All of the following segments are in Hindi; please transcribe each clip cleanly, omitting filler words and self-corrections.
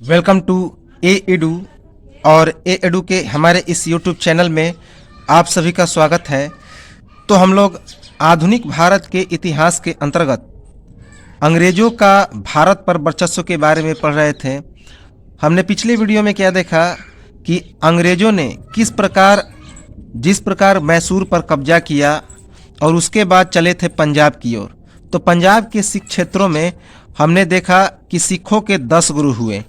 वेलकम टू ए एडू और ए एडू के हमारे इस यूट्यूब चैनल में आप सभी का स्वागत है। तो हम लोग आधुनिक भारत के इतिहास के अंतर्गत अंग्रेज़ों का भारत पर वर्चस्व के बारे में पढ़ रहे थे। हमने पिछले वीडियो में क्या देखा कि अंग्रेज़ों ने जिस प्रकार मैसूर पर कब्जा किया और उसके बाद चले थे पंजाब की ओर। तो पंजाब के सिख क्षेत्रों में हमने देखा कि सिखों के 10 गुरु हुए,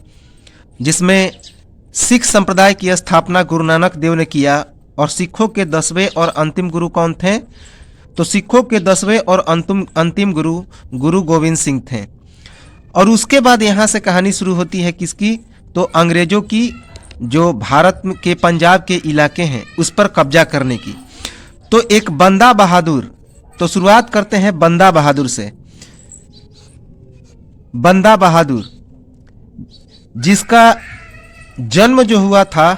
जिसमें सिख संप्रदाय की स्थापना गुरु नानक देव ने किया। और सिखों के 10वें और अंतिम गुरु कौन थे? तो सिखों के 10वें और अंतिम गुरु गोविंद सिंह थे। और उसके बाद यहाँ से कहानी शुरू होती है किसकी? तो अंग्रेज़ों की, जो भारत के पंजाब के इलाके हैं उस पर कब्जा करने की। तो एक बंदा बहादुर, तो शुरुआत करते हैं बंदा बहादुर से। बंदा बहादुर जिसका जन्म जो हुआ था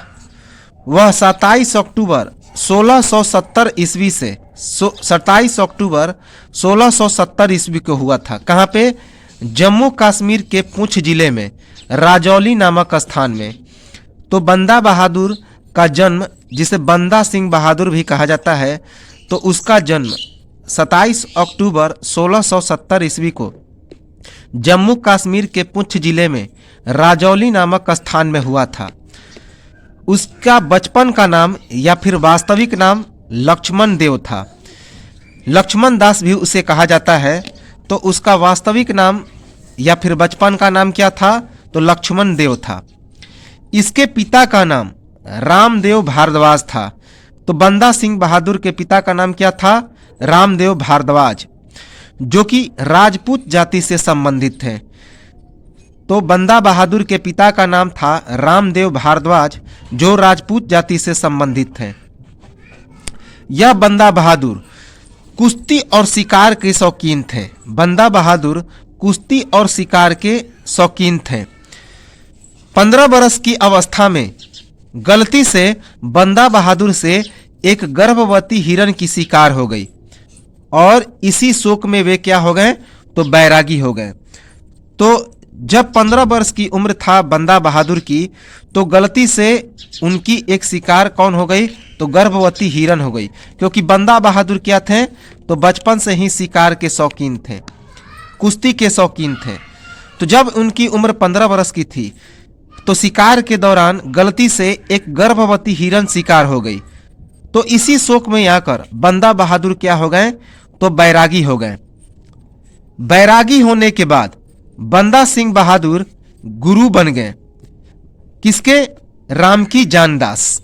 वह 27 अक्टूबर 1670 ईस्वी से 27 अक्टूबर 1670 ईस्वी को हुआ था। कहाँ पे? जम्मू कश्मीर के पुंछ जिले में राजौली नामक स्थान में। तो बंदा बहादुर का जन्म, जिसे बंदा सिंह बहादुर भी कहा जाता है, तो उसका जन्म 27 अक्टूबर 1670 ईस्वी को जम्मू कश्मीर के पुंछ जिले में राजौली नामक स्थान में हुआ था। उसका बचपन का नाम या फिर वास्तविक नाम लक्ष्मण देव था। लक्ष्मण दास भी उसे कहा जाता है। तो उसका वास्तविक नाम या फिर बचपन का नाम क्या था? तो लक्ष्मण देव था। इसके पिता का नाम रामदेव भारद्वाज था। तो बंदा सिंह बहादुर के पिता का नाम क्या था? रामदेव भारद्वाज, जो कि राजपूत जाति से संबंधित थे। तो बंदा बहादुर के पिता का नाम था रामदेव भारद्वाज, जो राजपूत जाति से संबंधित थे। यह बंदा बहादुर कुश्ती और शिकार के शौकीन थे। बंदा बहादुर कुश्ती और शिकार के शौकीन थे। 15 वर्ष की अवस्था में गलती से बंदा बहादुर से एक गर्भवती हिरण की शिकार हो गई और इसी शोक में वे क्या हो गए? तो बैरागी हो गए। तो जब 15 वर्ष की उम्र था बंदा बहादुर की, तो गलती से उनकी एक शिकार कौन हो गई? तो गर्भवती हिरण हो गई। क्योंकि बंदा बहादुर क्या थे? तो बचपन से ही शिकार के शौकीन थे, कुश्ती के शौकीन थे। तो जब उनकी उम्र 15 वर्ष की थी, तो शिकार के दौरान गलती से एक गर्भवती हिरण शिकार हो गई। तो इसी शोक में आकर बंदा बहादुर क्या हो गए? तो बैरागी हो गए। बैरागी होने के बाद बंदा सिंह बहादुर गुरु बन गए। किसके? रामकी जानदास।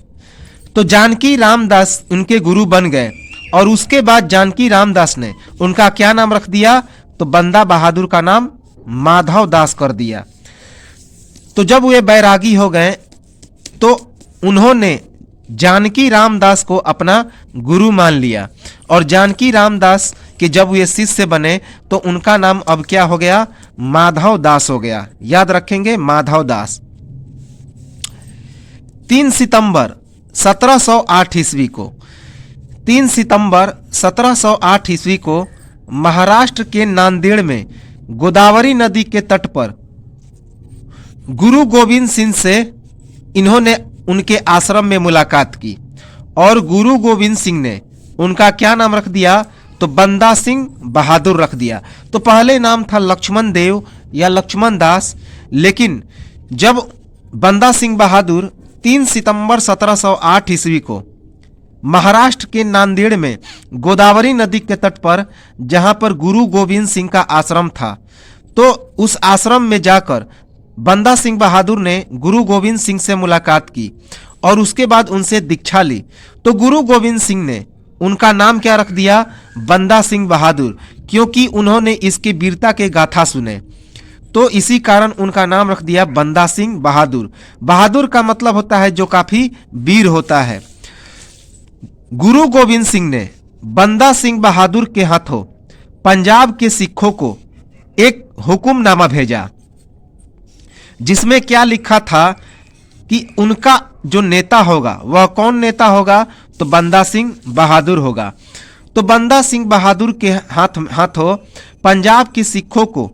तो जानकी रामदास उनके गुरु बन गए। और उसके बाद जानकी रामदास ने उनका क्या नाम रख दिया? तो बंदा बहादुर का नाम माधव दास कर दिया। तो जब वे बैरागी हो गए, तो उन्होंने जानकी रामदास को अपना गुरु मान लिया। और जानकी रामदास के जब वे शिष्य बने, तो उनका नाम अब क्या हो गया? माधव दास हो गया। याद रखेंगे, माधव दास। 3 सितंबर 1708 ईस्वी को 3 सितंबर 1708 ईस्वी को महाराष्ट्र के नांदेड़ में गोदावरी नदी के तट पर गुरु गोविंद सिंह से इन्होंने उनके आश्रम में मुलाकात की। और गुरु गोविंद सिंह ने उनका क्या नाम रख दिया? तो बंदा सिंह बहादुर रख दिया। तो पहले नाम था लक्ष्मण देव या लक्ष्मण दास, लेकिन जब बंदा सिंह बहादुर 3 सितंबर 1708 ईस्वी को महाराष्ट्र के नांदेड़ में गोदावरी नदी के तट पर, जहां पर गुरु गोविंद सिंह का आश्रम था, तो उस आश्रम में जाकर बंदा सिंह बहादुर ने गुरु गोविंद सिंह से मुलाकात की और उसके बाद उनसे दीक्षा ली। तो गुरु गोविंद सिंह ने उनका नाम क्या रख दिया? बंदा सिंह बहादुर, क्योंकि उन्होंने इसकी वीरता के गाथा सुने। तो इसी कारण उनका नाम रख दिया बंदा सिंह बहादुर। बहादुर का मतलब होता है जो काफी वीर होता है। गुरु गोविंद सिंह ने बंदा सिंह बहादुर के हाथों पंजाब के सिखों को एक हुक्मनामा भेजा, जिसमें क्या लिखा था कि उनका जो नेता होगा वह कौन नेता होगा? तो बंदा सिंह बहादुर होगा। तो बंदा सिंह बहादुर के हाथों पंजाब के सिखों को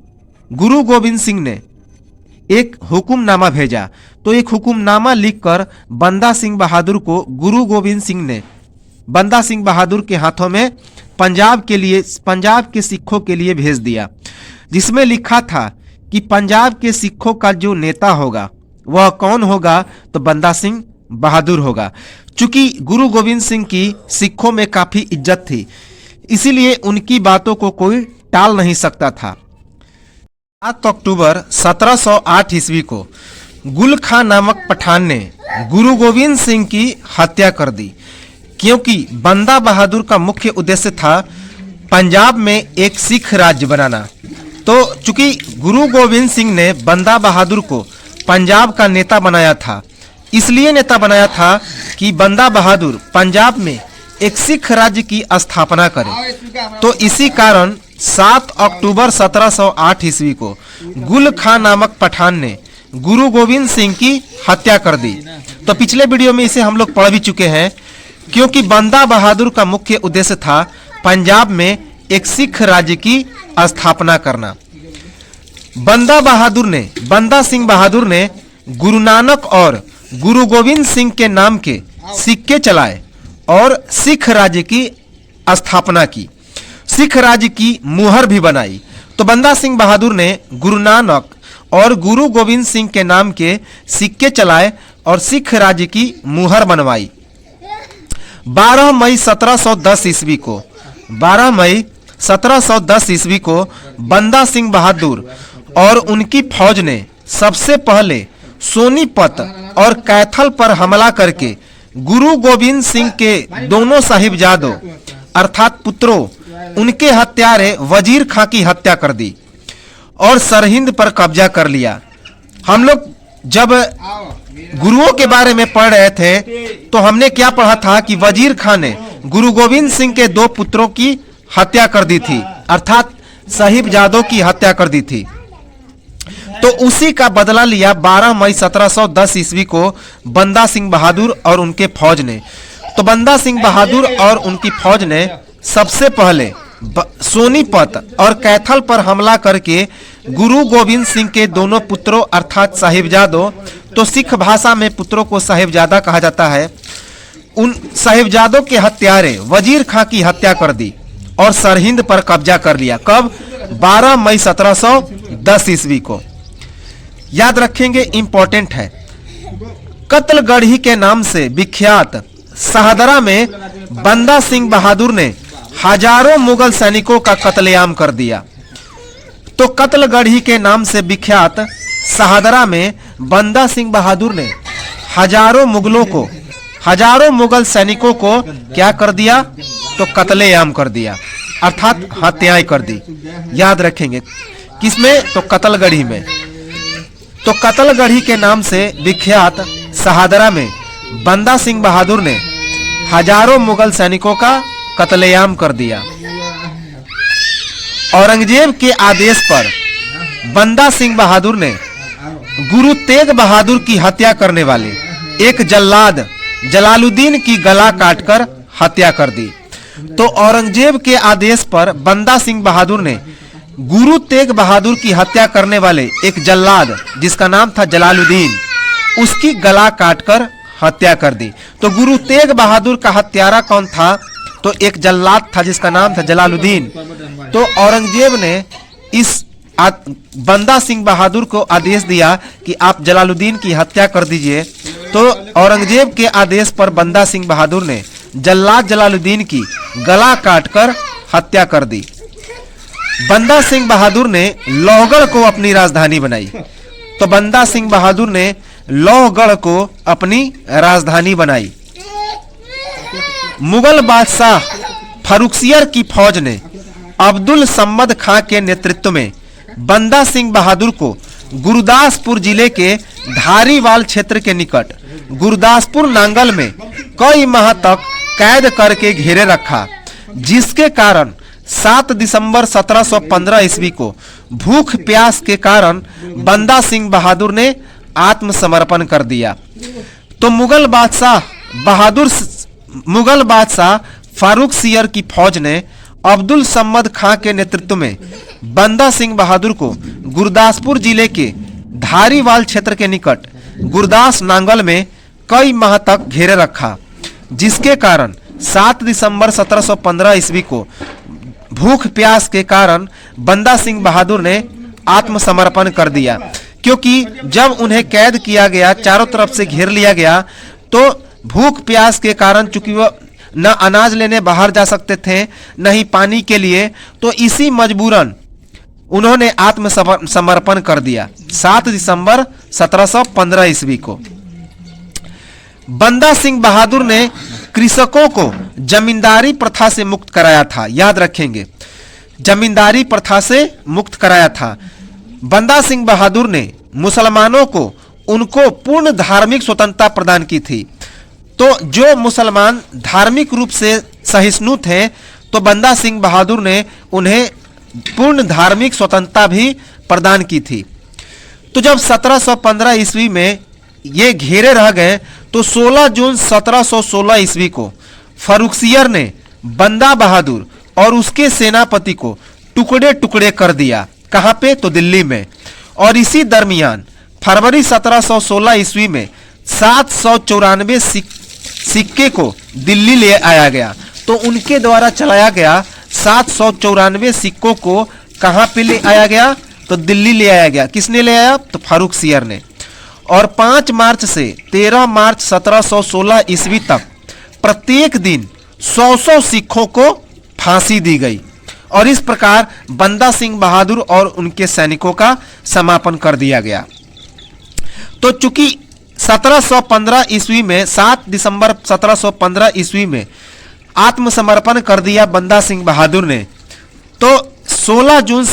गुरु गोविंद सिंह ने एक हुक्मनामा भेजा। तो एक हुक्मनामा लिखकर बंदा सिंह बहादुर को गुरु गोविंद सिंह ने बंदा सिंह बहादुर के हाथों में पंजाब के सिखों के लिए भेज दिया, जिसमें लिखा था कि पंजाब के सिखों का जो नेता होगा वह कौन होगा, तो बंदा सिंह बहादुर होगा। चूंकि गुरु गोविंद सिंह की सिखों में काफी इज्जत थी, इसीलिए उनकी बातों को कोई टाल नहीं सकता था। 7 अक्टूबर 1708 ईस्वी को गुल खां नामक पठान ने गुरु गोविंद सिंह की हत्या कर दी, क्योंकि बंदा बहादुर का मुख्य उद्देश्य था पंजाब में एक सिख राज्य बनाना। तो चूंकि गुरु गोविंद सिंह ने बंदा बहादुर को पंजाब का नेता बनाया था, इसलिए नेता बनाया था कि बंदा बहादुर पंजाब में एक सिख राज्य की स्थापना करे। तो इसी कारण 7 अक्टूबर 1708 ईस्वी को गुल खां नामक पठान ने गुरु गोविंद सिंह की हत्या कर दी। तो पिछले वीडियो में इसे हम लोग पढ़ भी चुके हैं, क्योंकि बंदा बहादुर का मुख्य उद्देश्य था पंजाब में एक सिख राज्य की स्थापना करना। बंदा सिंह बहादुर ने गुरु नानक और गुरु गोविंद सिंह के नाम के सिक्के चलाए और सिख राज्य की स्थापना की, सिख राज्य की मुहर भी बनाई। तो बंदा सिंह बहादुर ने गुरु नानक और गुरु गोविंद सिंह के नाम के सिक्के चलाए और सिख राज्य की मुहर बनवाई। 12 मई 1710 ईस्वी को बंदा सिंह बहादुर और उनकी फौज ने सबसे पहले सोनीपत और कैथल पर हमला करके गुरु गोविंद सिंह के दोनों साहिबजादों अर्थात पुत्रों, उनके हत्यारे वजीर खां की हत्या कर दी और सरहिंद पर कब्जा कर लिया। हम लोग जब गुरुओं के बारे में पढ़ रहे थे तो हमने क्या पढ़ा था कि वजीर खां ने गुरु गोविंद सिंह के 2 पुत्रों की हत्या कर दी थी, अर्थात साहिबजादों की हत्या कर दी थी। तो उसी का बदला लिया 12 मई 1710 ईस्वी को बंदा सिंह बहादुर और उनके फौज ने। तो बंदा सिंह बहादुर और उनकी फौज ने सबसे पहले सोनीपत और कैथल पर हमला करके गुरु गोविंद सिंह के दोनों पुत्रों अर्थात साहिबजादों, तो सिख भाषा में पुत्रों को साहिबजादा कहा जाता है, उन साहिबजादों के हत्यारे वजीर खां की हत्या कर दी और सरहिंद पर कब्जा कर लिया। कब? 12 मई 1710 ईस्वी को। याद रखेंगे, इंपॉर्टेंट है। कत्लगढ़ी के नाम से विख्यात शाहदरा में बंदा सिंह बहादुर ने हजारों मुगल सैनिकों का कत्लेआम कर दिया। तो कत्लगढ़ी के नाम से विख्यात शाहदरा में बंदा सिंह बहादुर ने हजारों मुगल सैनिकों को क्या कर दिया? तो कत्लेआम कर दिया, अर्थात हत्याएं कर दी। याद रखेंगे, किसमें? तो कत्लगढ़ी में। तो कत्लगढ़ी के नाम से विख्यात शाहदरा में बंदा सिंह बहादुर ने हजारों मुगल सैनिकों का कत्लेआम कर दिया। औरंगजेब के आदेश पर बंदा सिंह बहादुर ने गुरु तेग बहादुर की हत्या करने वाले एक जल्लाद जलालुद्दीन की गला काटकर हत्या कर दी। तो औरंगजेब के आदेश पर बंदा सिंह बहादुर ने गुरु तेग बहादुर की हत्या करने वाले एक जल्लाद जिसका नाम था जलालुद्दीन, उसकी गला काटकर हत्या कर दी। तो गुरु तेग बहादुर का हत्यारा कौन था? तो एक जल्लाद था जिसका नाम था जलालुद्दीन। तो औरंगजेब ने इस बंदा सिंह बहादुर को आदेश दिया कि आप जलालुद्दीन की हत्या कर दीजिए। तो औरंगजेब के आदेश पर बंदा सिंह बहादुर ने जल्लाद जलालुद्दीन की गला काटकर हत्या कर दी। बंदा सिंह बहादुर ने लोहगढ़ को अपनी राजधानी बनाई। तो बंदा सिंह बहादुर ने लोहगढ़ को अपनी राजधानी बनाई। मुगल बादशाह फर्रुखसियर की फौज ने अब्दुल सम्मद खां के नेतृत्व में बंदा सिंह बहादुर को गुरदासपुर जिले के धारीवाल क्षेत्र के निकट गुरदासपुर नांगल में कई माह तक कैद करके घेरे रखा, जिसके कारण 7 दिसंबर 1715 ईस्वी को भूख प्यास के कारण बंदा सिंह बहादुर ने आत्मसमर्पण कर दिया। तो मुगल बादशाह फर्रुखसियर की फौज ने अब्दुल सम्मद खां के नेतृत्व में बंदा सिंह बहादुर को गुरदासपुर जिले के धारीवाल क्षेत्र के निकट गुरदास नांगल में कई माह तक घेरे रखा, जिसके कारण 7 दिसंबर 1715 ईस्वी को भूख प्यास के कारण बंदा सिंह बहादुर ने आत्मसमर्पण कर दिया। क्योंकि जब उन्हें कैद किया गया, चारों तरफ से घेर लिया गया, तो भूख प्यास के कारण चूंकि वो न अनाज लेने बाहर जा सकते थे, न ही पानी के लिए, तो इसी मजबूरन उन्होंने आत्मसमर्पण कर दिया 7 दिसंबर 1715 ईस्वी को। बंदा सिंह बहादुर ने कृषकों को जमींदारी प्रथा से मुक्त कराया था। याद रखेंगे, जमींदारी प्रथा से मुक्त कराया था। बंदा सिंह बहादुर ने मुसलमानों को उनको पूर्ण धार्मिक स्वतंत्रता प्रदान की थी। तो जो मुसलमान धार्मिक रूप से सहिष्णु थे, तो बंदा सिंह बहादुर ने उन्हें पूर्ण धार्मिक स्वतंत्रता भी प्रदान की थी। तो जब 1715 ईस्वी में ये घेरे रह गए, तो 16 जून 1716 ईस्वी को फर्रुखसियर ने बंदा बहादुर और उसके सेनापति को टुकड़े टुकड़े कर दिया। कहाँ पे? तो दिल्ली में। और इसी दरमियान फरवरी 1716 ईस्वी में 794 सिक्के को दिल्ली ले आया गया। तो उनके द्वारा चलाया गया 794 सिक्कों को कहाँ पे ले आया गया? तो दिल्ली ले आया गया। किसने ले आया? तो फर्रुखसियर ने। और 5 मार्च से 13 मार्च 1716 ईस्वी तक प्रत्येक दिन 100 सिखों को फांसी दी गई। और इस प्रकार बंदा सिंह बहादुर और उनके सैनिकों का समापन कर दिया गया। तो चूंकि 1715 ईस्वी में 7 दिसंबर 1715 ईस्वी में आत्मसमर्पण कर दिया बंदा सिंह बहादुर ने, तो 16 जून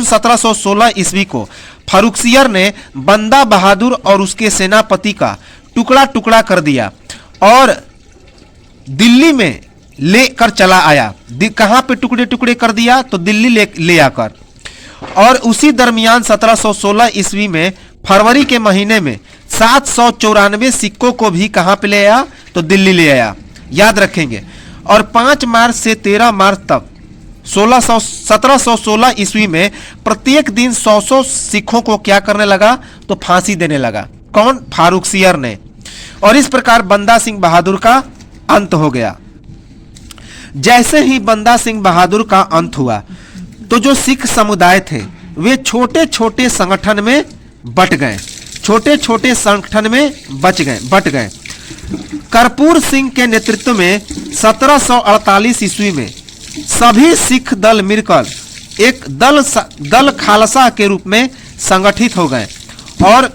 1716 ईस्वी को फर्रुखसियर ने बंदा बहादुर और उसके सेनापति का टुकड़ा टुकड़ा कर दिया और दिल्ली में लेकर चला आया। कहाँ पे टुकड़े टुकड़े कर दिया? तो दिल्ली ले आकर। और उसी दरमियान 1716 ईस्वी में फरवरी के महीने में 794 सिक्कों को भी कहाँ पे ले आया? तो दिल्ली ले आया। याद रखेंगे। और 5 मार्च से 13 मार्च तक 1716 ईस्वी में प्रत्येक दिन 100 सिखों को क्या करने लगा? तो फांसी देने लगा। कौन? फर्रुखसियर ने। और इस प्रकार बंदा सिंह बहादुर का अंत हो गया। जैसे ही बंदा सिंह बहादुर का अंत हुआ, तो जो सिख समुदाय थे वे छोटे छोटे संगठन में बट गए, छोटे छोटे संगठन में बट गए। कर्पूर सिंह के नेतृत्व में 1748 ईस्वी में सभी सिख दल मिलकर एक दल खालसा के रूप में संगठित हो गए। और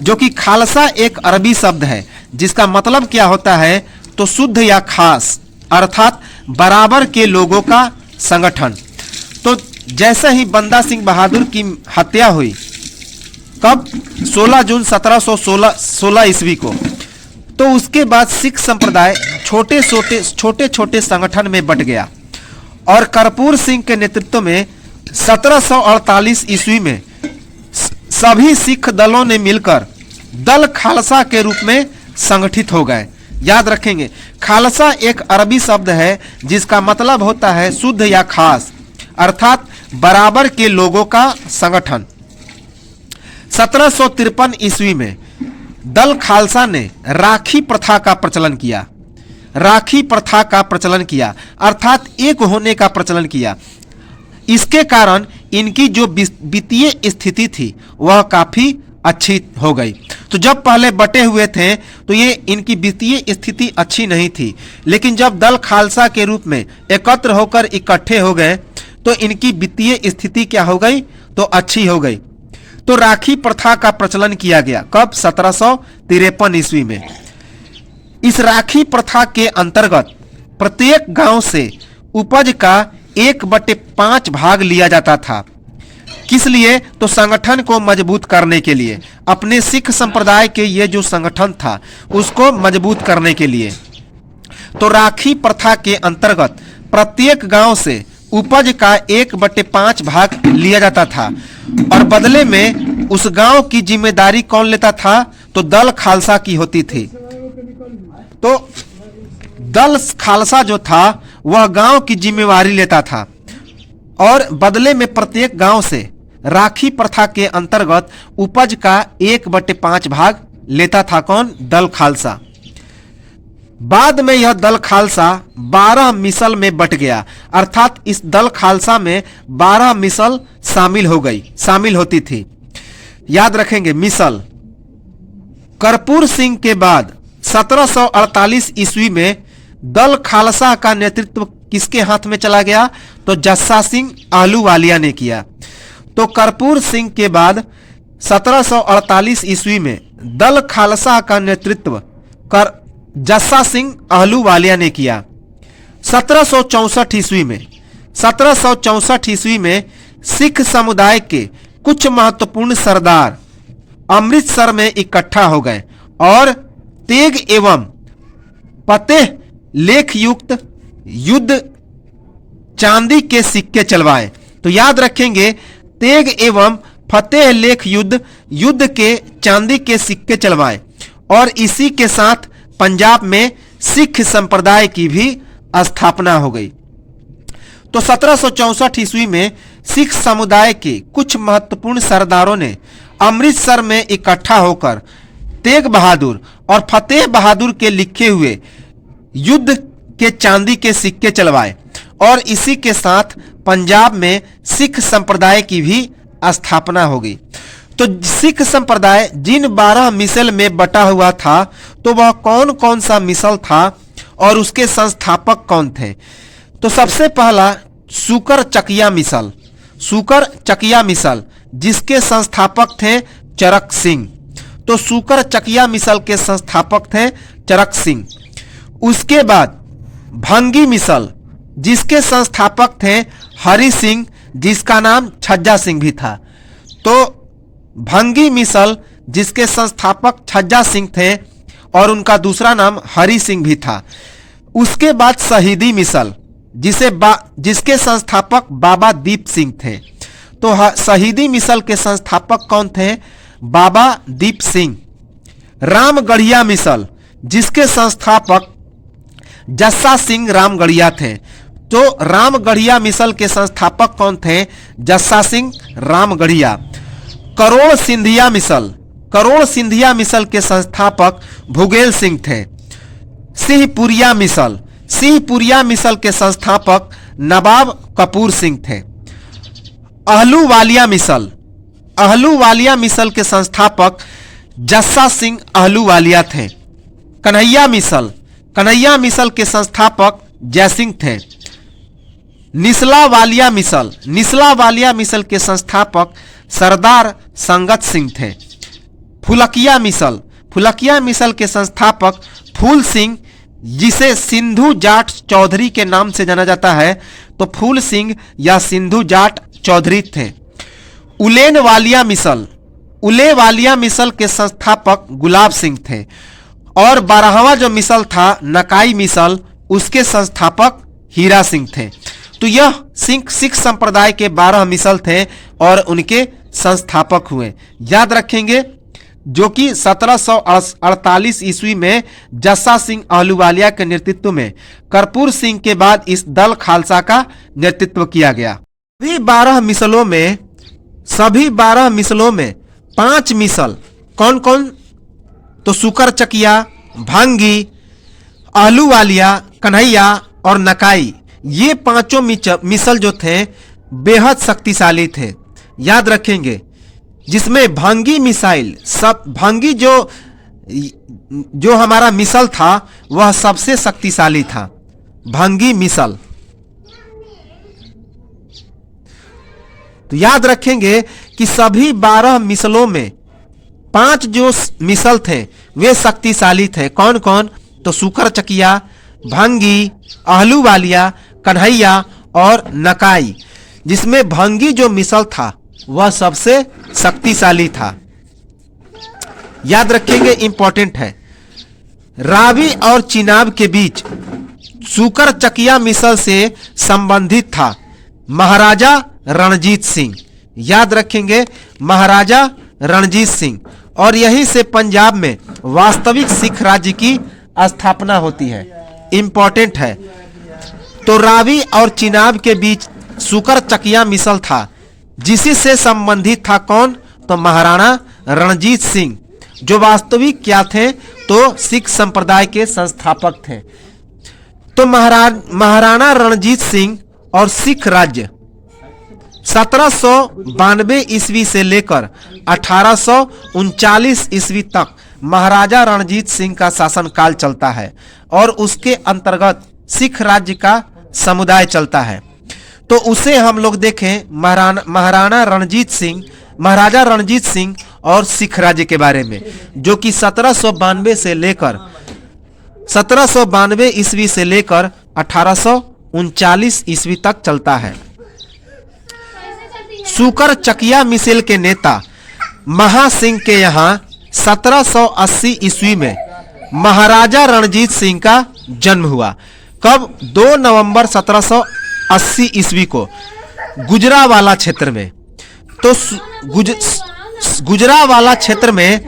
जो कि खालसा एक अरबी शब्द है, जिसका मतलब क्या होता है? तो शुद्ध या खास, अर्थात बराबर के लोगों का संगठन। तो जैसे ही बंदा सिंह बहादुर की हत्या हुई, कब? 16 जून 1716 ईस्वी को, तो उसके बाद सिख संप्रदाय छोटे छोटे संगठन में बट गया। और कर्पूर सिंह के नेतृत्व में 1748 ईस्वी में सभी सिख दलों ने मिलकर दल खालसा के रूप में संगठित हो गए। याद रखेंगे, खालसा एक अरबी शब्द है जिसका मतलब होता है शुद्ध या खास, अर्थात बराबर के लोगों का संगठन। 1753 ईस्वी में दल खालसा ने राखी प्रथा का प्रचलन किया। राखी प्रथा का प्रचलन किया अर्थात एक होने का प्रचलन किया। इसके कारण इनकी जो वित्तीय स्थिति थी वह काफी अच्छी हो गई। तो जब पहले बटे हुए थे तो ये इनकी वित्तीय स्थिति अच्छी नहीं थी, लेकिन जब दल खालसा के रूप में एकत्र होकर इकट्ठे हो गए तो इनकी वित्तीय स्थिति क्या हो गई? तो अच्छी हो गई। तो राखी प्रथा का प्रचलन किया गया। कब? 1753 ईस्वी में। इस राखी प्रथा के अंतर्गत प्रत्येक गांव से उपज का 1/5 भाग लिया जाता था। किस लिए? तो संगठन को मजबूत करने के लिए, अपने सिख संप्रदाय के ये जो संगठन था उसको मजबूत करने के लिए। तो राखी प्रथा के अंतर्गत प्रत्येक गांव से उपज का 1/5 भाग लिया जाता था और बदले में उस गांव की जिम्मेदारी कौन लेता था? तो दल खालसा की होती थी। तो दल खालसा जो था वह गांव की जिम्मेवारी लेता था और बदले में प्रत्येक गांव से राखी प्रथा के अंतर्गत उपज का 1/5 भाग लेता था। कौन? दल खालसा। बाद में यह दल खालसा 12 मिसल में बट गया, अर्थात इस दल खालसा में 12 मिसल शामिल होती थी। याद रखेंगे मिसल। कर्पूर सिंह के बाद 1748 ईस्वी में दल खालसा का नेतृत्व किसके हाथ में चला गया? तो जस्सा सिंह आहलूवालिया ने किया। तो कर्पूर सिंह के बाद 1748 ईस्वी में दल खालसा का नेतृत्व जस्सा सिंह आहलूवालिया ने किया। 1764 ईस्वी में सिख समुदाय के कुछ महत्वपूर्ण सरदार अमृतसर में इकट्ठा हो गए और तेग एवं फतेह लेख युक्त युद्ध चांदी के सिक्के चलवाए। तो याद रखेंगे तेग एवं फतेह लेख युद्ध के चांदी के सिक्के चलवाए और इसी के साथ पंजाब में सिख संप्रदाय की भी स्थापना हो गई। तो 1764 ईस्वी में सिख समुदाय के कुछ महत्वपूर्ण सरदारों ने अमृतसर में इकट्ठा होकर तेग बहादुर और फतेह बहादुर के लिखे हुए युद्ध के चांदी के सिक्के चलवाए और इसी के साथ पंजाब में सिख संप्रदाय की भी स्थापना हो गई। तो सिख संप्रदाय जिन 12 मिसल में बटा हुआ था, तो वह कौन कौन सा मिसल था और उसके संस्थापक कौन थे? तो सबसे पहला सुकर चकिया मिसल, जिसके संस्थापक थे चरक सिंह। तो सुकर चकिया मिसल के संस्थापक थे चरक सिंह। उसके बाद भंगी मिसल, जिसके संस्थापक थे हरि सिंह, जिसका नाम छज्जा सिंह भी था। तो भंगी मिसल जिसके संस्थापक छज्जा सिंह थे और उनका दूसरा नाम हरि सिंह भी था। उसके बाद शहीदी मिसल, जिसके संस्थापक बाबा दीप सिंह थे। तो शहीदी मिसल के संस्थापक कौन थे? बाबा दीप सिंह। रामगढ़िया मिसल, जिसके संस्थापक जस्सा सिंह रामगढ़िया थे। तो रामगढ़िया मिसल के संस्थापक कौन थे? जस्सा सिंह रामगढ़िया। करोड़ सिंधिया मिसल के संस्थापक भुगेल सिंह थे। सिंहपुरिया मिसल के संस्थापक नवाब कपूर सिंह थे। आहलूवालिया मिसल के संस्थापक जस्सा सिंह आहलूवालिया थे। कन्हैया मिसल के संस्थापक जयसिंह थे। निसला वालिया मिसल के संस्थापक सरदार संगत सिंह थे। फुलकिया मिसल के संस्थापक फूल सिंह, जिसे सिंधु जाट चौधरी के नाम से जाना जाता है, तो फूल सिंह या सिंधु जाट चौधरी थे। उले वालिया मिसल के संस्थापक गुलाब सिंह थे और 12वां जो मिसल था नकाई मिसल, उसके संस्थापक हीरा सिंह थे। तो यह सिख संप्रदाय के 12 मिसल थे और उनके संस्थापक हुए। याद रखेंगे, जो कि 1748 ईस्वी में जस्सा सिंह आहलूवालिया के नेतृत्व में कर्पूर सिंह के बाद इस दल खालसा का नेतृत्व किया गया। सभी 12 मिसलों में 5 मिसल कौन कौन? तो सुकर चकिया, भांगी, आहलूवालिया, कन्हैया और नकाई, ये पांचों मिसल जो थे बेहद शक्तिशाली थे। याद रखेंगे, जिसमें भांगी जो हमारा मिसल था वह सबसे शक्तिशाली था, भांगी मिसल। तो याद रखेंगे कि सभी 12 मिसलों में 5 जो मिसल थे वे शक्तिशाली थे। कौन कौन? तो सुकर चकिया, भांगी, आहलूवालिया, कन्हैया और नकाई, जिसमें भांगी जो मिसल था वह सबसे शक्तिशाली था। याद रखेंगे, इंपॉर्टेंट है। रावी और चिनाब के बीच सुकर चकिया मिसल से संबंधित था महाराजा रणजीत सिंह। याद रखेंगे, महाराजा रणजीत सिंह, और यहीं से पंजाब में वास्तविक सिख राज्य की स्थापना होती है। इंपॉर्टेंट है। तो रावी और चिनाब के बीच सुकर चकिया मिसल था। जिसी से संबंधित था कौन? तो महाराणा रणजीत सिंह, जो वास्तविक क्या थे? तो सिख संप्रदाय के संस्थापक थे। तो महाराणा रणजीत सिंह और सिख राज्य 1792 ईस्वी से लेकर 1839 ईस्वी तक महाराजा रणजीत सिंह का शासनकाल चलता है और उसके अंतर्गत सिख राज्य का समुदाय चलता है। तो उसे हम लोग देखें महाराणा रणजीत सिंह, महाराजा रणजीत सिंह और सिख राज्य के बारे में, जो कि 1792 ईस्वी से लेकर 1839 ईस्वी तक चलता है। सुकर चकिया मिसल के नेता महासिंह के यहाँ 1780 ईस्वी में महाराजा रणजीत सिंह का जन्म हुआ। कब? 2 नवंबर 1780 ईस्वी को गुजरावाला क्षेत्र में। तो गुजरावाला क्षेत्र में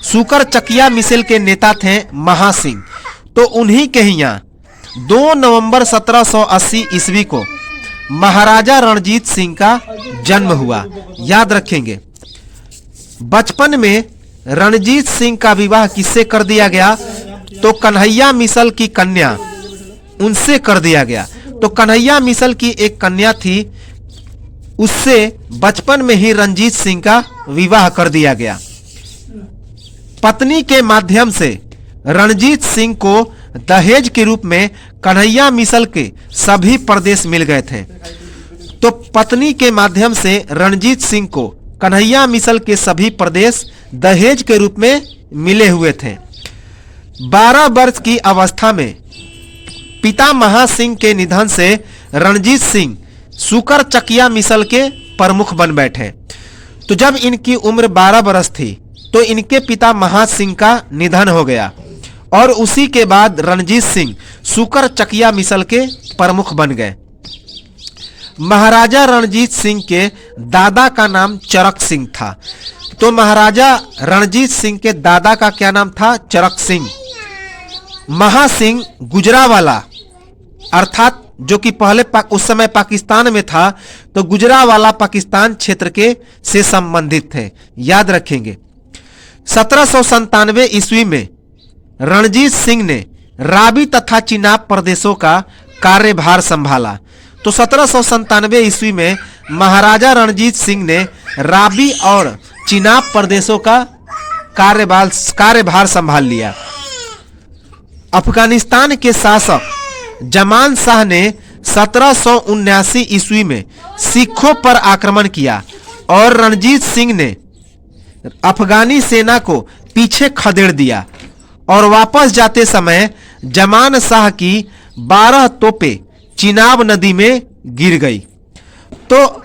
सुकर चकिया मिसल के नेता थे महासिंह। तो उन्हीं के यहाँ 2 नवंबर 1780 ईस्वी को महाराजा रणजीत सिंह का जन्म हुआ। याद रखेंगे, बचपन में रणजीत सिंह का विवाह किससे कर दिया गया? तो कन्हैया मिसल की कन्या, उनसे कर दिया गया। तो कन्हैया मिसल की एक कन्या थी, उससे बचपन में ही रणजीत सिंह का विवाह कर दिया गया। पत्नी के माध्यम से रणजीत सिंह को दहेज के रूप में कन्हैया मिसल के सभी प्रदेश मिल गए थे। तो पत्नी के माध्यम से रणजीत सिंह को कन्हैया मिसल के सभी प्रदेश दहेज के रूप में मिले हुए थे। 12 वर्ष की अवस्था में पिता महासिंह के निधन से रणजीत सिंह सुकर चकिया मिसल के प्रमुख बन बैठे। तो जब इनकी उम्र 12 वर्ष थी तो इनके पिता महासिंह का निधन हो गया और उसी के बाद रणजीत सिंह सुकर चकिया मिसल के प्रमुख बन गए। महाराजा रणजीत सिंह के दादा का नाम चरक सिंह था। तो महाराजा रणजीत सिंह के दादा का क्या नाम था? चरक सिंह। महासिंह गुजरावाला, अर्थात जो कि पहले उस समय पाकिस्तान में था, तो गुजरावाला पाकिस्तान क्षेत्र के से संबंधित थे। याद रखेंगे, 1797 ईस्वी में रणजीत सिंह ने रावी तथा चिनाब प्रदेशों का कार्यभार संभाला। तो 1797 ईस्वी में महाराजा रणजीत सिंह ने रावी और चिनाब प्रदेशों का कार्यभार संभाल लिया। अफगानिस्तान के शासक जमान शाह ने 1779 ईस्वी में सिखों पर आक्रमण किया और रणजीत सिंह ने अफगानी सेना को पीछे खदेड़ दिया और वापस जाते समय जमान शाह की 12 तोपें चिनाब नदी में गिर गई। तो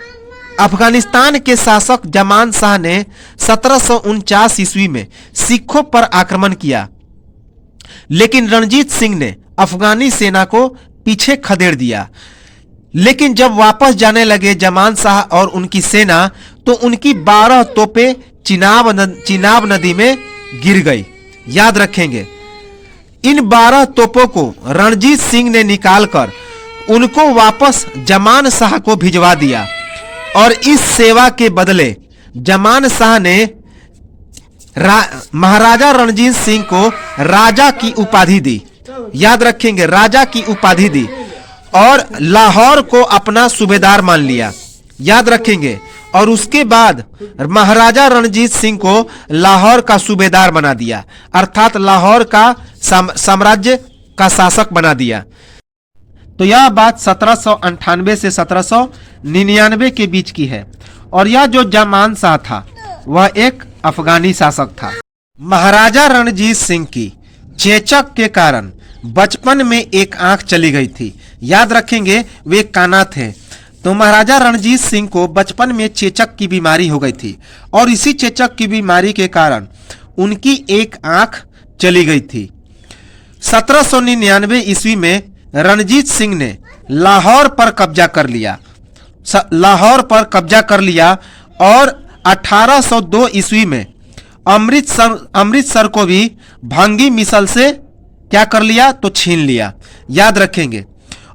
अफगानिस्तान के शासक जमान शाह ने 1749 ईस्वी में सिखों पर आक्रमण किया, लेकिन रणजीत सिंह ने अफगानी सेना को पीछे खदेड़ दिया। लेकिन जब वापस जाने लगे जमान शाह और उनकी सेना, तो उनकी 12 तोपें चिनाब नदी में गिर गई। याद रखेंगे, इन 12 तोपों को रणजीत सिंह ने निकालकर उनको वापस जमान शाह को भिजवा दिया और इस सेवा के बदले जमान शाह ने महाराजा रणजीत सिंह को राजा की उपाधि दी। याद रखेंगे, राजा की उपाधि दी और लाहौर को अपना सूबेदार मान लिया। याद रखेंगे, और उसके बाद महाराजा रणजीत सिंह को लाहौर का सूबेदार बना दिया, अर्थात लाहौर का साम्राज्य का शासक बना दिया। तो यह बात 1798 से 1799 के बीच की है। और यह जो जमान शाह था वह एक अफगानी शासक था। महाराजा रणजीत सिंह की चेचक के कारण बचपन में एक आंख चली गई थी। याद रखेंगे, वे काना थे। तो महाराजा रणजीत सिंह को बचपन में चेचक की बीमारी हो गई थी और इसी चेचक की बीमारी के कारण उनकी एक आंख चली गई थी। 1799 ईस्वी में रणजीत सिंह ने लाहौर पर कब्जा कर लिया और 1802 ईस्वी में अमृतसर को भी भंगी मिसल से क्या कर लिया? तो छीन लिया। याद रखेंगे,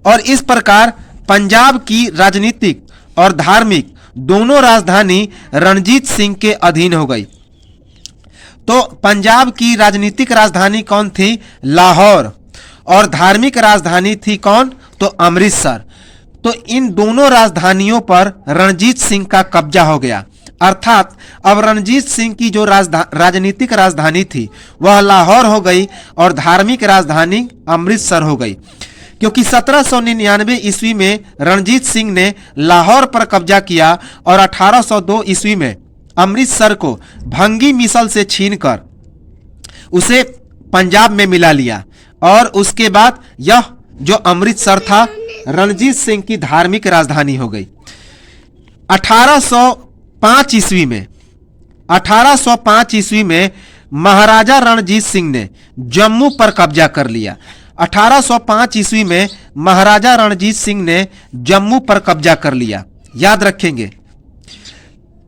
और इस प्रकार पंजाब की राजनीतिक और धार्मिक दोनों राजधानी रणजीत सिंह के अधीन हो गई। तो पंजाब की राजनीतिक राजधानी कौन थी? लाहौर। और धार्मिक राजधानी थी कौन? तो अमृतसर। तो इन दोनों राजधानियों पर रणजीत सिंह का कब्जा हो गया, अर्थात अब रणजीत सिंह की जो राजनीतिक राजधानी थी वह लाहौर हो गई और धार्मिक राजधानी अमृतसर हो गई। क्योंकि 1799 ईस्वी में रणजीत सिंह ने लाहौर पर कब्जा किया और 1802 ईस्वी में अमृतसर को भंगी मिसल से छीनकर उसे पंजाब में मिला लिया और उसके बाद यह जो अमृतसर था रणजीत सिंह की धार्मिक राजधानी हो गई। 1805 ईस्वी में महाराजा रणजीत सिंह ने जम्मू पर कब्जा कर लिया। 1805 ईस्वी में महाराजा रणजीत सिंह ने जम्मू पर कब्जा कर लिया। याद रखेंगे,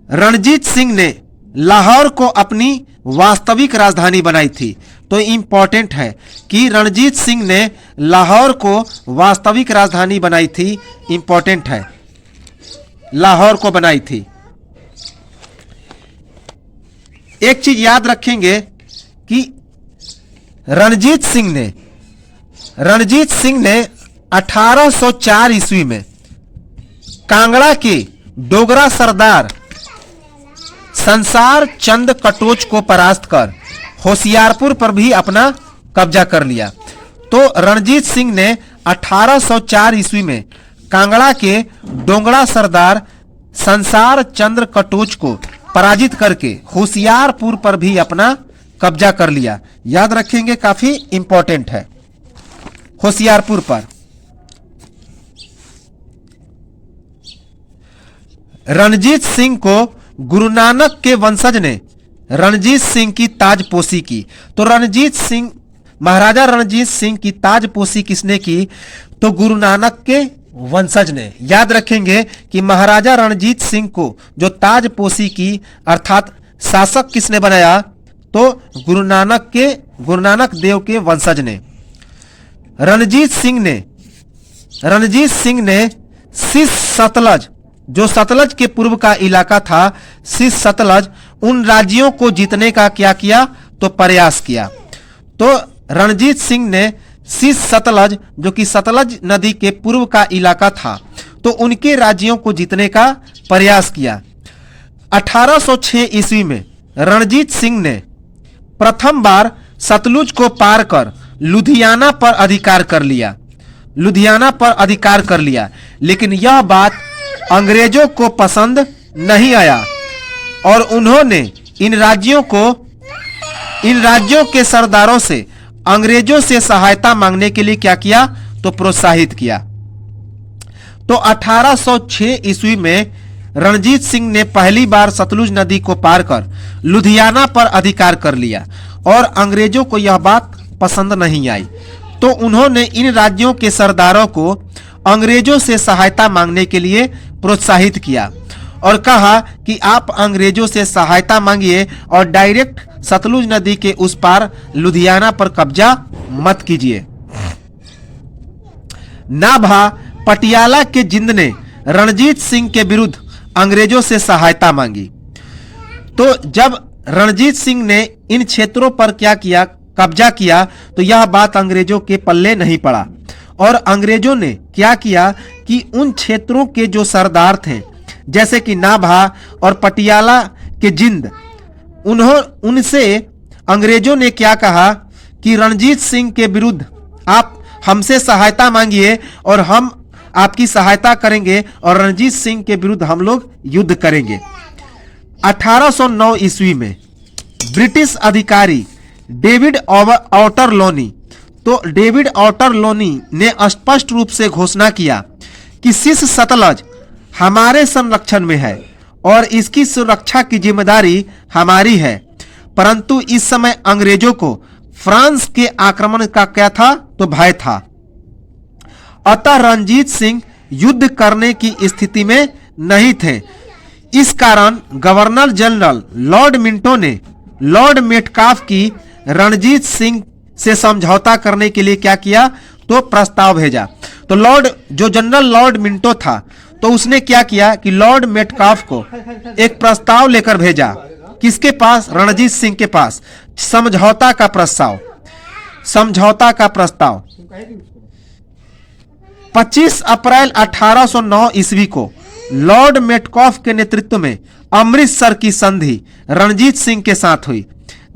रणजीत सिंह ने लाहौर को अपनी वास्तविक राजधानी बनाई थी। तो इंपॉर्टेंट है कि रणजीत सिंह ने लाहौर को वास्तविक राजधानी बनाई थी। इंपॉर्टेंट है, लाहौर को बनाई थी। एक चीज याद रखेंगे कि रणजीत सिंह ने 1804 ईस्वी में कांगड़ा के डोगरा सरदार संसार चंद कटोच को परास्त कर होशियारपुर पर भी अपना कब्जा कर लिया। तो रणजीत सिंह ने 1804 ईस्वी में कांगड़ा के डोगरा सरदार संसार चंद्र कटोच को पराजित करके होशियारपुर पर भी अपना कब्जा कर लिया। याद रखेंगे, काफी इंपॉर्टेंट है होशियारपुर पर। रणजीत सिंह को गुरु नानक के वंशज ने रणजीत सिंह की ताजपोशी की। तो महाराजा रणजीत सिंह की ताजपोशी किसने की? तो गुरु नानक के वंशज ने। याद रखेंगे कि महाराजा रणजीत सिंह को जो ताजपोशी की अर्थात शासक किसने बनाया? तो गुरु नानक देव के वंशज ने। रणजीत सिंह ने सिस सतलज, जो सतलज के पूर्व का इलाका था, सिस सतलज, उन राज्यों को जीतने का क्या किया? तो प्रयास किया। तो रणजीत सिंह ने सिस सतलज, जो कि सतलज नदी के पूर्व का इलाका था, तो उनके राज्यों को जीतने का प्रयास किया। 1806 ईस्वी में रणजीत सिंह ने प्रथम बार सतलुज को पार कर लुधियाना पर अधिकार कर लिया। लेकिन यह बात अंग्रेजों को पसंद नहीं आया और उन्होंने इन राज्यों के सरदारों से अंग्रेजों से सहायता मांगने के लिए क्या किया? तो प्रोत्साहित किया। तो 1806 ईस्वी में रणजीत सिंह ने पहली बार सतलुज नदी को पार कर लुधियाना पर अधिकार कर लिया और अंग्रेजों को यह बात पसंद नहीं आई। तो उन्होंने इन राज्यों के सरदारों को अंग्रेजों से सहायता मांगने के लिए प्रोत्साहित किया और कहा कि आप अंग्रेजों से सहायता मांगिए और डायरेक्ट सतलुज नदी के उस पार लुधियाना पर कब्जा मत कीजिए। नाभा पटियाला के जिंद ने रणजीत सिंह के विरुद्ध अंग्रेजों से सहायता मांगी। तो जब रणजीत सिंह ने इन क्षेत्रों पर क्या किया? कब्जा किया, तो यह बात अंग्रेजों के पल्ले नहीं पड़ा और अंग्रेजों ने क्या किया कि उन क्षेत्रों के जो सरदार थे, जैसे कि नाभा और पटियाला के जिंद, उनसे अंग्रेजों ने क्या कहा कि रणजीत सिंह के विरुद्ध आप हमसे सहायता मांगिए और हम आपकी सहायता करेंगे और रणजीत सिंह के विरुद्ध हम लोग युद्ध करेंगे। 1809 ईस्वी में ब्रिटिश अधिकारी डेविड ऑटरलोनी, तो डेविड ऑटरलोनी ने स्पष्ट रूप से घोषणा किया कि सिस सतलज हमारे संरक्षण में है और इसकी सुरक्षा की जिम्मेदारी हमारी है। परंतु इस समय अंग्रेजों को फ्रांस के आक्रमण का क्या था? तो भय था। अतः रणजीत सिंह युद्ध करने की स्थिति में नहीं थे। इस कारण गवर्नर जनरल लॉर्ड मिंटो ने लॉर्ड मेटकाफ की रणजीत सिंह से समझौता करने के लिए क्या किया? तो प्रस्ताव भेजा। तो जनरल लॉर्ड मिंटो था तो उसने क्या किया कि लॉर्ड मेटकाफ को एक प्रस्ताव लेकर भेजा। किसके पास? रणजीत सिंह के पास। समझौता का प्रस्ताव। समझौता का प्रस्ताव 25 अप्रैल 1809 ईस्वी को लॉर्ड मेटकाफ के नेतृत्व में अमृतसर की संधि रणजीत सिंह के साथ हुई,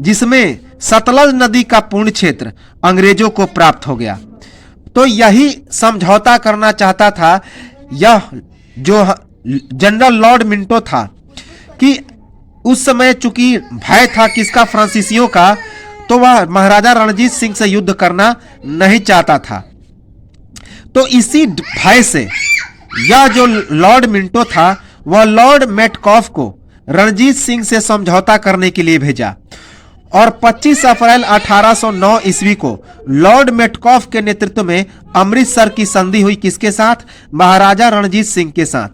जिसमें सतलज नदी का पूर्ण क्षेत्र अंग्रेजों को प्राप्त हो गया। तो यही समझौता करना चाहता था यह जो जनरल लॉर्ड मिंटो था, कि उस समय चूंकि भय था किसका? फ्रांसीसियों का, तो वह महाराजा रणजीत सिंह से युद्ध करना नहीं चाहता था। तो इसी भय से यह जो लॉर्ड मिंटो था वह लॉर्ड मेटकाफ को रणजीत सिंह से समझौता करने के लिए भेजा और 25 अप्रैल 1809 ईस्वी को लॉर्ड मेटकाफ के नेतृत्व में अमृतसर की संधि हुई। किसके साथ? महाराजा रणजीत सिंह के साथ,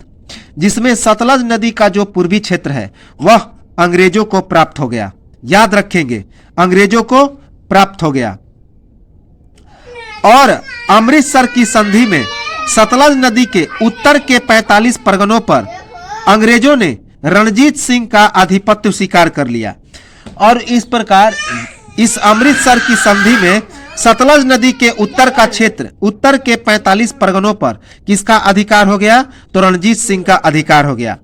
जिसमें सतलज नदी का जो पूर्वी क्षेत्र है वह अंग्रेजों को प्राप्त हो गया। याद रखेंगे, अंग्रेजों को प्राप्त हो गया। और अमृतसर की संधि में सतलज नदी के उत्तर के 45 परगनों पर अंग्रेजों ने रणजीत सिंह का आधिपत्य स्वीकार कर लिया और इस प्रकार इस अमृतसर की संधि में सतलज नदी के उत्तर का क्षेत्र, उत्तर के 45 परगनों पर किसका अधिकार हो गया? तो रणजीत सिंह का अधिकार हो गया।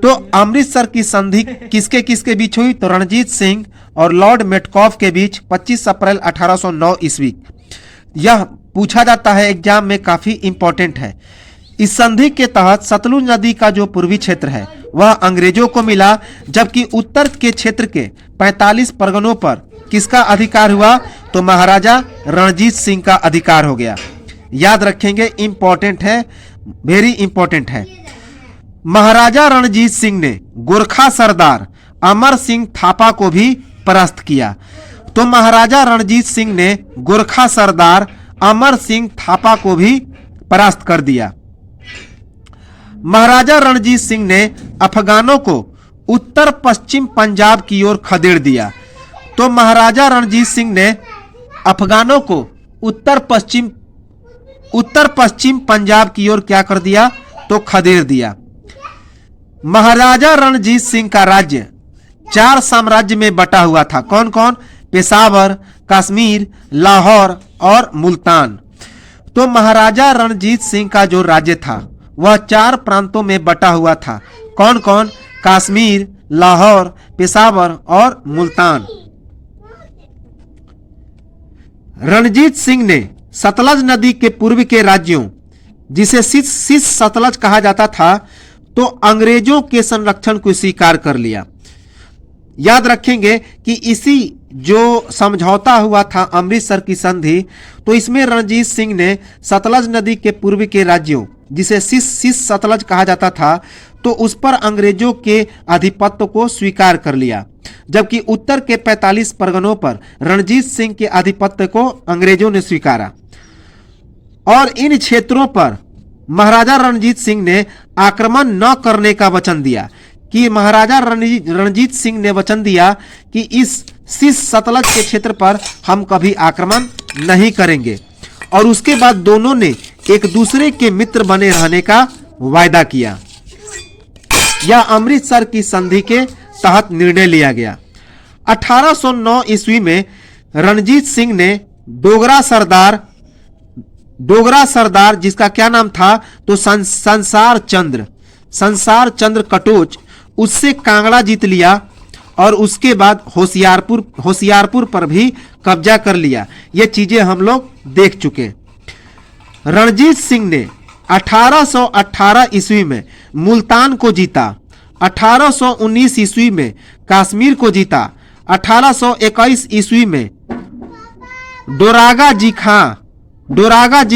तो अमृतसर की संधि किसके किसके बीच हुई? तो रणजीत सिंह और लॉर्ड मेटकाफ के बीच 25 अप्रैल 1809 ईस्वी। यह पूछा जाता है एग्जाम में, काफी इंपॉर्टेंट है। इस संधि के तहत सतलुज नदी का जो पूर्वी क्षेत्र है वह अंग्रेजों को मिला, जबकि उत्तर के क्षेत्र के 45 परगनों पर किसका अधिकार हुआ? तो महाराजा रणजीत सिंह का अधिकार हो गया। याद रखेंगे, इंपॉर्टेंट है, वेरी इंपॉर्टेंट है। महाराजा रणजीत सिंह ने गोरखा सरदार अमर सिंह थापा को भी परास्त किया। तो महाराजा रणजीत सिंह ने गोरखा सरदार अमर सिंह थापा को भी परास्त कर दिया। महाराजा रणजीत सिंह ने अफगानों को उत्तर पश्चिम पंजाब की ओर खदेड़ दिया। तो महाराजा रणजीत सिंह ने अफगानों को उत्तर पश्चिम पंजाब की ओर क्या कर दिया? तो खदेड़ दिया। महाराजा रणजीत सिंह का राज्य 4 साम्राज्य में बटा हुआ था। कौन कौन? पेशावर, कश्मीर, लाहौर और मुल्तान। तो महाराजा रणजीत सिंह का जो राज्य था वह 4 प्रांतों में बटा हुआ था। कौन कौन? कश्मीर, लाहौर, पेशावर और मुल्तान। रणजीत सिंह ने सतलज नदी के पूर्व के राज्यों, जिसे शीर्ष सतलज कहा जाता था, तो अंग्रेजों के संरक्षण को स्वीकार कर लिया। याद रखेंगे कि इसी जो समझौता हुआ था अमृतसर की संधि, तो इसमें रणजीत सिंह ने सतलज नदी के पूर्व के राज्यों, जिसे शीर्ष सतलज कहा जाता था, तो उस पर अंग्रेजों के आधिपत्य को स्वीकार कर लिया, जबकि उत्तर के 45 परगनों पर रणजीत सिंह के आधिपत्य को अंग्रेजों ने स्वीकारा। और इन क्षेत्रों पर महाराजा रणजीत सिंह ने आक्रमण न करने का वचन दिया, कि महाराजा रणजीत सिंह ने वचन दिया कि इस शीर्ष सतलज के क्षेत्र पर हम कभी आक्रमण नहीं करेंगे। और उसके बाद दोनों ने एक दूसरे के मित्र बने रहने का वायदा किया। यह अमृतसर की संधि के तहत निर्णय लिया गया। 1809 ईस्वी में रणजीत सिंह ने डोगरा सरदार जिसका क्या नाम था? तो संसार चंद्र कटोच, उससे कांगड़ा जीत लिया और उसके बाद होशियारपुर पर भी कब्जा कर लिया। ये चीजें हम लोग देख चुके। रणजीत सिंह ने 1818 ईस्वी में मुल्तान को जीता, 1819 ईस्वी में कश्मीर को जीता, 1821 ईस्वी में डोरागा जी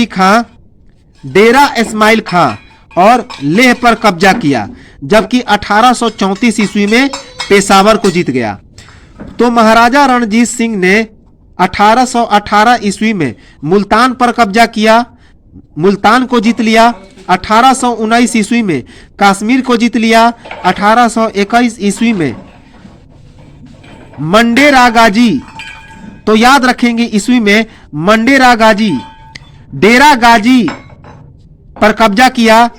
खां, डेरा इस्माइल खां और लेह पर कब्जा किया, जबकि 1834 ईस्वी में पेशावर को जीत गया। तो महाराजा रणजीत सिंह ने 1818 ईस्वी में मुल्तान पर कब्जा किया, मुल्तान को जीत लिया। 1819 ईस्वी में कश्मीर को जीत लिया। 1821 ईस्वी में मंडेरा गाजी, तो याद रखेंगे ईस्वी में मंडेरा गाजी, डेरा गाजी पर कब्जा किया।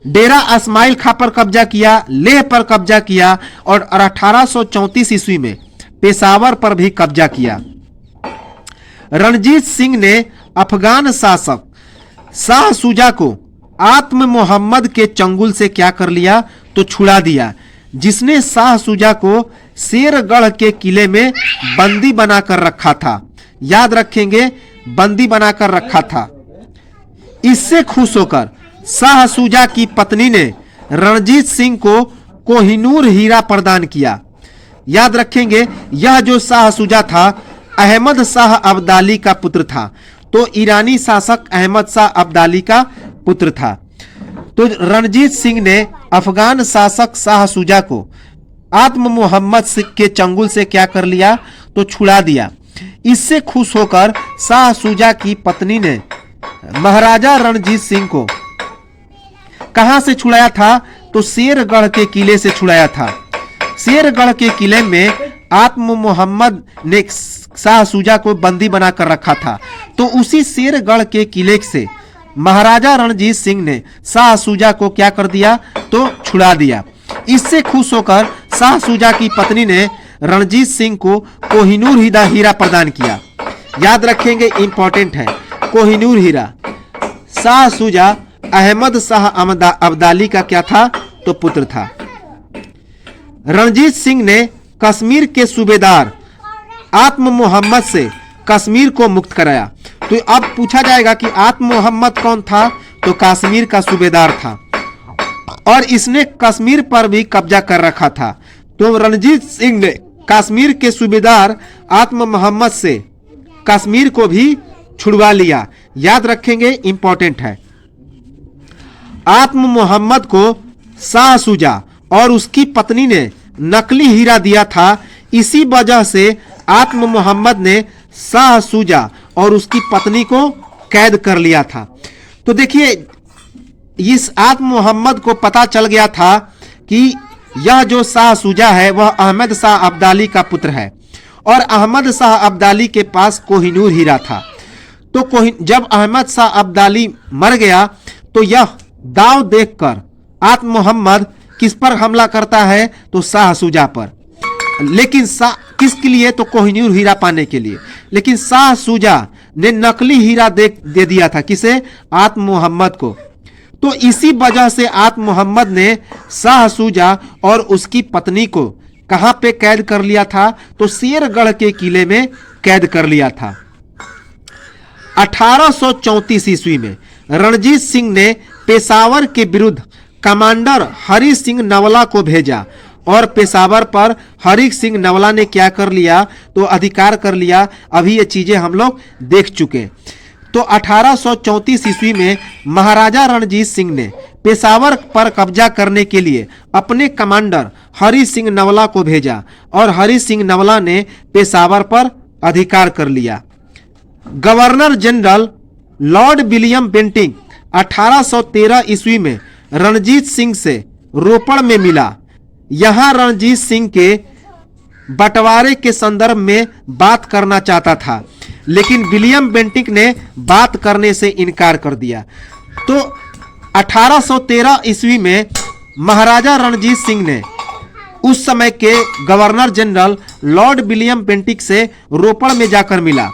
डेरा इस्माइल खां पर कब्जा किया, लेह पर कब्जा किया और 1834 ईस्वी में पेशावर पर भी कब्जा किया। रणजीत सिंह ने अफगान शासक शाह शुजा को आत्म मोहम्मद के चंगुल से क्या कर लिया, तो छुड़ा दिया, जिसने शाह शुजा को शेरगढ़ के किले में बंदी बनाकर रखा था। याद रखेंगे, बंदी बनाकर रखा था। इससे खुश होकर शाह शुजा की पत्नी ने रणजीत सिंह को कोहिनूर हीरा प्रदान किया। याद रखेंगे, यह जो शाह शुजा था अहमद शाह अब्दाली का पुत्र था, तो ईरानी शासक अहमद शाह अब्दाली का पुत्र था। तो रणजीत सिंह ने अफगान शासक शाह शुजा को आत्म मोहम्मद के चंगुल से क्या कर लिया, तो छुड़ा दिया। इससे खुश होकर शाह शुजा की पत्नी ने महाराजा रणजीत सिंह को कहां से छुड़ाया था, तो शेरगढ़ के किले से छुड़ाया था। शेरगढ़ के किले में आत्म मोहम्मद ने शाह शुजा को बंदी बनाकर रखा था, तो उसी शेरगढ़ के किले से महाराजा रणजीत सिंह ने शाह शुजा को क्या कर दिया, तो छुड़ा दिया। इससे खुश होकर शाह शुजा की पत्नी ने रणजीत सिंह को कोहिनूर हीरा प्रदान किया। याद रखेंगे, इंपॉर्टेंट है, कोहिनूर हीरा। शाह शुजा अहमद शाह अब्दाली का क्या था, तो पुत्र था। रणजीत सिंह ने कश्मीर के सूबेदार आत्म मोहम्मद से कश्मीर को मुक्त कराया। तो अब पूछा जाएगा कि आत्म मोहम्मद कौन था, तो कश्मीर का सूबेदार था और इसने कश्मीर पर भी कब्जा कर रखा था। तो रणजीत सिंह ने कश्मीर के सूबेदार आत्म मोहम्मद से कश्मीर को भी छुड़वा लिया। याद रखेंगे, इंपॉर्टेंट है। आत्म मोहम्मद को शाह शुजा और उसकी पत्नी ने नकली हीरा दिया था। इसी वजह से आत्म मोहम्मद ने शाह शुजा और उसकी पत्नी को कैद कर लिया था। तो देखिए, इस आत्म मोहम्मद को पता चल गया था कि यह जो शाह शुजा है वह अहमद शाह अब्दाली का पुत्र है और अहमद शाह अब्दाली के पास कोहिनूर हीरा था। तो जब अहमद शाह अब्दाली मर गया तो यह दाव देखकर आत्म मोहम्मद किस पर हमला करता है, तो शाह शुजा पर। लेकिन किसके लिए, तो कोहिनूर हीरा पाने के लिए। लेकिन शाह शुजा ने नकली हीरा दे दिया था, किसे, आत्म मोहम्मद को। तो इसी वजह से आत्म मोहम्मद ने शाह शुजा और उसकी पत्नी को कहां पे कैद कर लिया था, तो शेरगढ़ के किले में कैद कर लिया था। 1834 ईस्वी में रणजीत सिंह ने पेशावर के विरुद्ध कमांडर हरि सिंह नवला को भेजा और पेशावर पर हरि सिंह नवला ने क्या कर लिया, तो अधिकार कर लिया। अभी ये चीजें हम लोग देख चुके। तो 1834 ईस्वी में महाराजा रणजीत सिंह ने पेशावर पर कब्जा करने के लिए अपने कमांडर हरि सिंह नवला को भेजा और हरि सिंह नवला ने पेशावर पर अधिकार कर लिया। Governor general Lord William Bentinck 1813 ईस्वी में रणजीत सिंह से रोपड़ में मिला। यहां रणजीत सिंह के बंटवारे के संदर्भ में बात करना चाहता था, लेकिन विलियम बेंटिंक ने बात करने से इनकार कर दिया। तो 1813 ईस्वी में महाराजा रणजीत सिंह ने उस समय के governor general Lord William Bentinck से रोपड़ में जाकर मिला।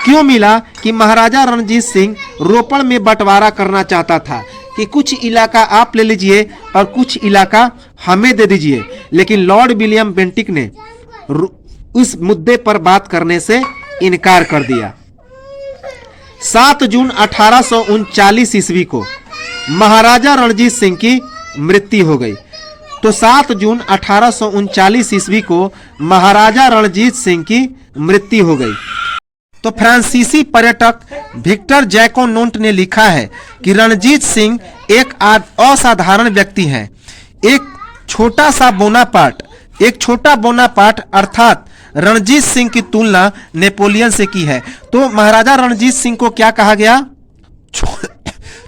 क्यों मिला, कि महाराजा रणजीत सिंह रोपड़ में बंटवारा करना चाहता था कि कुछ इलाका आप ले लीजिए और कुछ इलाका हमें दे दीजिए। लेकिन लॉर्ड विलियम बेंटिंक ने उस मुद्दे पर बात करने से इनकार कर दिया। 7 जून 1839 ईस्वी को महाराजा रणजीत सिंह की मृत्यु हो गई। तो 7 जून 1839 ईस्वी को महाराजा रणजीत सिंह की मृत्यु हो गई। तो फ्रांसीसी पर्यटक विक्टर जैकोनोट ने लिखा है कि रणजीत सिंह एक असाधारण व्यक्ति हैं। एक छोटा बोनापार्ट अर्थात रणजीत सिंह की तुलना नेपोलियन से की है। तो महाराजा रणजीत सिंह को क्या कहा गया,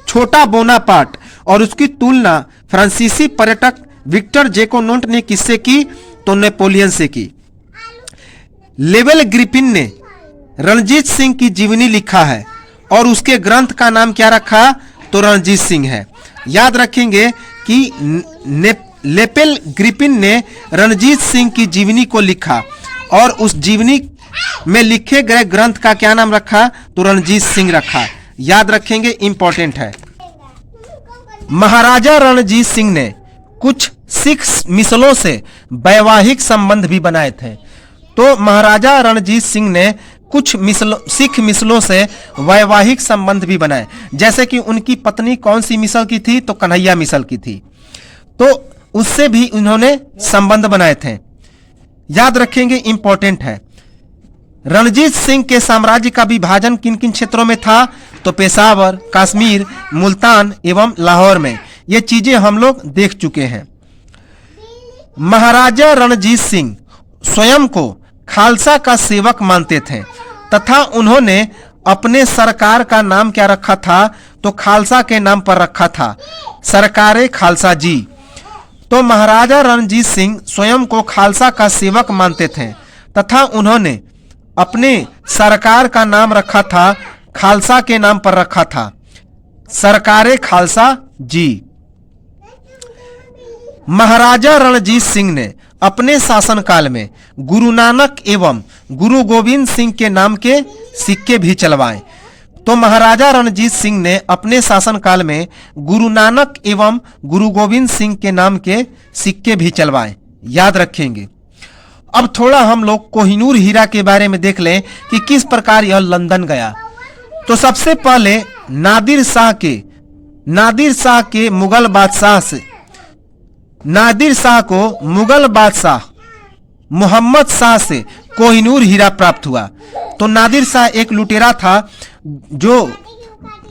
छोटा बोनापार्ट, और उसकी तुलना फ्रांसीसी पर्यटक विक्टर जैकोनोट ने किससे की, तो नेपोलियन से की। लेवल ग्रिफिन ने रणजीत सिंह की जीवनी लिखा है और उसके ग्रंथ का नाम क्या रखा, तो रणजीत सिंह है। याद रखेंगे कि लेपेल ग्रिपिन ने रणजीत सिंह की जीवनी को लिखा और उस जीवनी में लिखे गए ग्रंथ का क्या नाम रखा? तो रणजीत सिंह रखा। याद रखेंगे, इंपॉर्टेंट है। महाराजा रणजीत सिंह ने कुछ सिख मिसलों से वैवाहिक संबंध भी बनाए थे। तो महाराजा रणजीत सिंह ने कुछ सिख मिसलों से वैवाहिक संबंध भी बनाए, जैसे कि उनकी पत्नी कौन सी मिसल की थी? तो कन्हैया मिसल की थी। तो उससे भी उन्होंने संबंध बनाए थे। याद रखेंगे, इंपॉर्टेंट है। रणजीत सिंह के साम्राज्य का विभाजन किन किन क्षेत्रों में था? तो पेशावर, कश्मीर, मुल्तान एवं लाहौर में। ये चीजें हम लोग देख चुके हैं। महाराजा रणजीत सिंह स्वयं को खालसा का सेवक मानते थे तथा उन्होंने अपने सरकार का नाम क्या रखा था? तो खालसा के नाम पर रखा था, सरकारे खालसा जी। तो महाराजा रणजीत सिंह स्वयं को खालसा का सेवक मानते थे तथा उन्होंने अपने सरकार का नाम रखा था, खालसा के नाम पर रखा था, सरकारे खालसा जी। महाराजा रणजीत सिंह ने अपने शासनकाल में गुरु नानक एवं गुरु गोविंद सिंह के नाम के सिक्के भी चलवाए। तो महाराजा रणजीत सिंह ने अपने शासनकाल में गुरु नानक एवं गुरु गोविंद सिंह के नाम के सिक्के भी चलवाए। याद रखेंगे। अब थोड़ा हम लोग कोहिनूर हीरा के बारे में देख लें कि किस प्रकार यह लंदन गया। तो सबसे पहले नादिर शाह के मुगल बादशाह से नादिर शाह को मुगल बादशाह मोहम्मद शाह से कोहिनूर हीरा प्राप्त हुआ। तो नादिर शाह एक लुटेरा था जो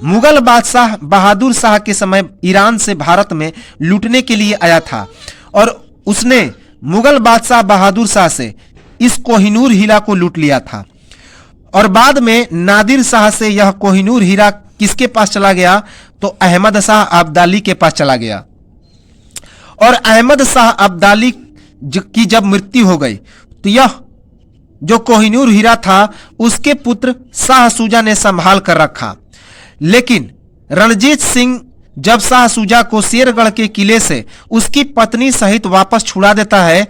मुगल बादशाह बहादुर शाह के समय ईरान से भारत में लूटने के लिए आया था और उसने मुगल बादशाह बहादुर शाह से इस कोहिनूर हीरा को लूट लिया था। और बाद में नादिर शाह से यह कोहिनूर हीरा किसके पास चला गया? तो अहमद शाह अब्दाली के पास चला गया। और अहमद शाह अब्दाली की जब मृत्यु हो गई तो यह जो कोहिनूर हीरा था उसके पुत्र शाह सूजा ने संभाल कर रखा। लेकिन रणजीत सिंह जब शाह सूजा को शेरगढ़ के किले से उसकी पत्नी सहित वापस छुड़ा देता है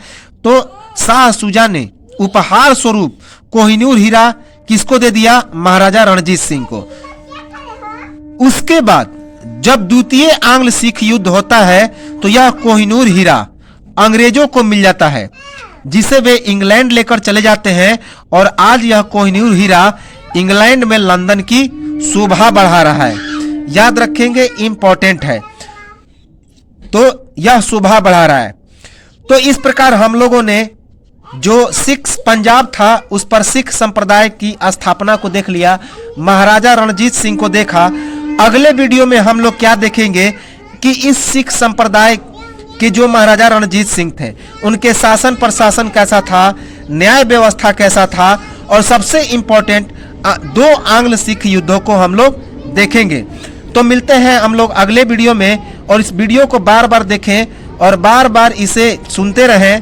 तो शाह सूजा ने उपहार स्वरूप कोहिनूर हीरा किसको दे दिया? महाराजा रणजीत सिंह को। उसके बाद जब द्वितीय आंग्ल सिख युद्ध होता है तो यह कोहिनूर हीरा अंग्रेजों को मिल जाता है जिसे वे इंग्लैंड लेकर चले जाते हैं और आज यह कोहिनूर हीरा इंग्लैंड में लंदन की शोभा बढ़ा रहा है। याद रखेंगे, इंपॉर्टेंट है। तो यह शोभा बढ़ा रहा है। तो इस प्रकार हम लोगों ने जो सिख पंजाब था उस पर सिख संप्रदाय की स्थापना को देख लिया, महाराजा रणजीत सिंह को देखा। अगले वीडियो में हम लोग क्या देखेंगे कि इस सिख संप्रदाय के जो महाराजा रणजीत सिंह थे उनके शासन प्रशासन कैसा था, न्याय व्यवस्था कैसा था और सबसे इंपॉर्टेंट 2 आंग्ल सिख युद्धों को हम लोग देखेंगे। तो मिलते हैं हम लोग अगले वीडियो में और इस वीडियो को बार बार देखें और बार बार इसे सुनते रहें।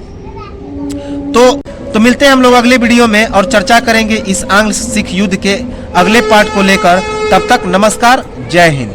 तो मिलते हैं हम लोग अगले वीडियो में और चर्चा करेंगे इस आंग्ल सिख युद्ध के अगले पार्ट को लेकर। तब तक नमस्कार, जय हिंद।